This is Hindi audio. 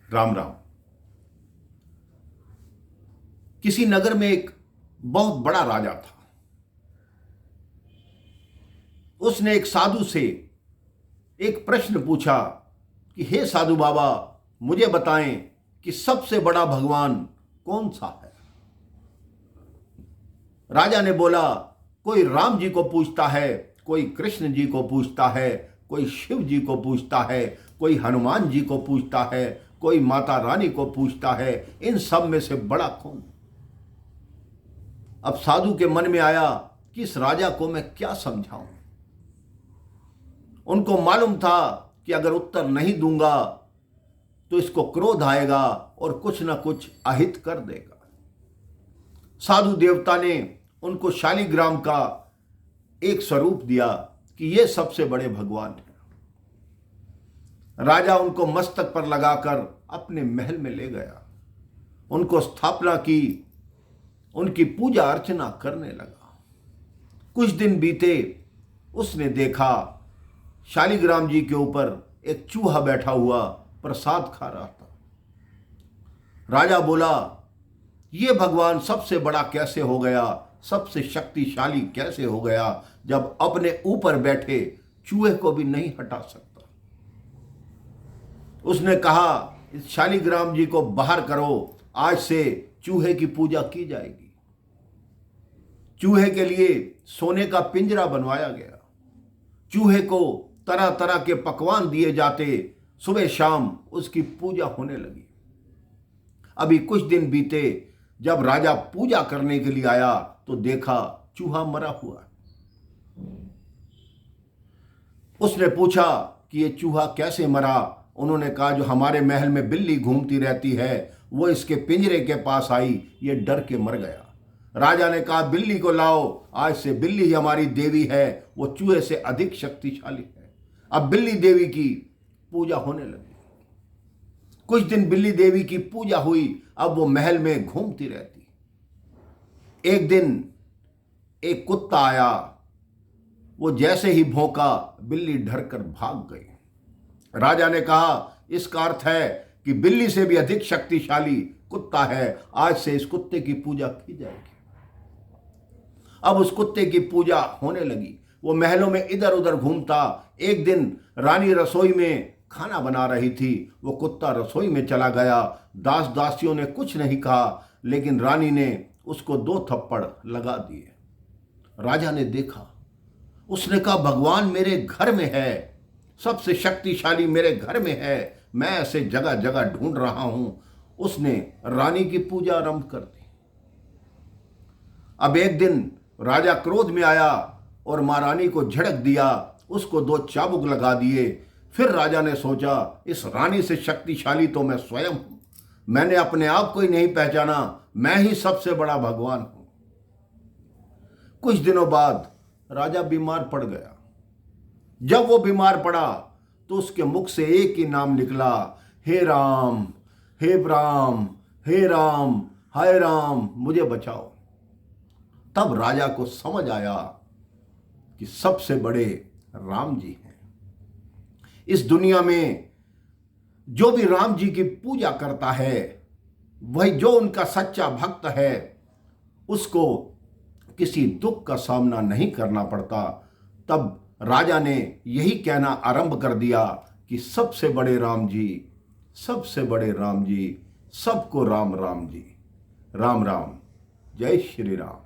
राम राम। किसी नगर में एक बहुत बड़ा राजा था। उसने एक साधु से एक प्रश्न पूछा कि हे साधु बाबा, मुझे बताएं कि सबसे बड़ा भगवान कौन सा है। राजा ने बोला, कोई राम जी को पूछता है, कोई कृष्ण जी को पूछता है, कोई शिव जी को पूछता है, कोई हनुमान जी को पूछता है, कोई माता रानी को पूछता है। इन सब में से बड़ा कौन? अब साधु के मन में आया कि इस राजा को मैं क्या समझाऊं। उनको मालूम था कि अगर उत्तर नहीं दूंगा तो इसको क्रोध आएगा और कुछ ना कुछ अहित कर देगा। साधु देवता ने उनको शालिग्राम का एक स्वरूप दिया कि ये सबसे बड़े भगवान हैं। राजा उनको मस्तक पर लगाकर अपने महल में ले गया, उनको स्थापना की, उनकी पूजा अर्चना करने लगा। कुछ दिन बीते, उसने देखा शालिग्राम जी के ऊपर एक चूहा बैठा हुआ प्रसाद खा रहा था। राजा बोला, ये भगवान सबसे बड़ा कैसे हो गया, सबसे शक्तिशाली कैसे हो गया, जब अपने ऊपर बैठे चूहे को भी नहीं हटा सकता। उसने कहा, इस शालिग्राम जी को बाहर करो, आज से चूहे की पूजा की जाएगी। चूहे के लिए सोने का पिंजरा बनवाया गया। चूहे को तरह तरह के पकवान दिए जाते, सुबह शाम उसकी पूजा होने लगी। अभी कुछ दिन बीते, जब राजा पूजा करने के लिए आया तो देखा चूहा मरा हुआ। उसने पूछा कि ये चूहा कैसे मरा। उन्होंने कहा, जो हमारे महल में बिल्ली घूमती रहती है वो इसके पिंजरे के पास आई, ये डर के मर गया। राजा ने कहा, बिल्ली को लाओ, आज से बिल्ली ही हमारी देवी है, वो चूहे से अधिक शक्तिशाली है। अब बिल्ली देवी की पूजा होने लगी। कुछ दिन बिल्ली देवी की पूजा हुई, अब वो महल में घूमती रहती। एक दिन एक कुत्ता आया, वो जैसे ही भौंका, बिल्ली डर कर भाग गई। राजा ने कहा, इसका अर्थ है कि बिल्ली से भी अधिक शक्तिशाली कुत्ता है, आज से इस कुत्ते की पूजा की जाएगी। अब उस कुत्ते की पूजा होने लगी। वो महलों में इधर उधर घूमता। एक दिन रानी रसोई में खाना बना रही थी, वो कुत्ता रसोई में चला गया। दास दासियों ने कुछ नहीं कहा, लेकिन रानी ने उसको 2 थप्पड़ लगा दिए। राजा ने देखा, उसने कहा, भगवान मेरे घर में है, सबसे शक्तिशाली मेरे घर में है, मैं ऐसे जगह जगह ढूंढ रहा हूं। उसने रानी की पूजा आरंभ कर दी। अब एक दिन राजा क्रोध में आया और महारानी को झड़क दिया, उसको 2 चाबुक लगा दिए। फिर राजा ने सोचा, इस रानी से शक्तिशाली तो मैं स्वयं हूं, मैंने अपने आप को ही नहीं पहचाना, मैं ही सबसे बड़ा भगवान हूं। कुछ दिनों बाद राजा बीमार पड़ गया। जब वो बीमार पड़ा तो उसके मुख से एक ही नाम निकला, हे राम, हे राम, हे राम, हाय राम, मुझे बचाओ। तब राजा को समझ आया कि सबसे बड़े राम जी हैं। इस दुनिया में जो भी राम जी की पूजा करता है, वही जो उनका सच्चा भक्त है, उसको किसी दुख का सामना नहीं करना पड़ता। तब राजा ने यही कहना आरंभ कर दिया कि सबसे बड़े राम जी, सबसे बड़े राम जी, सबको राम राम जी। राम राम, जय श्री राम।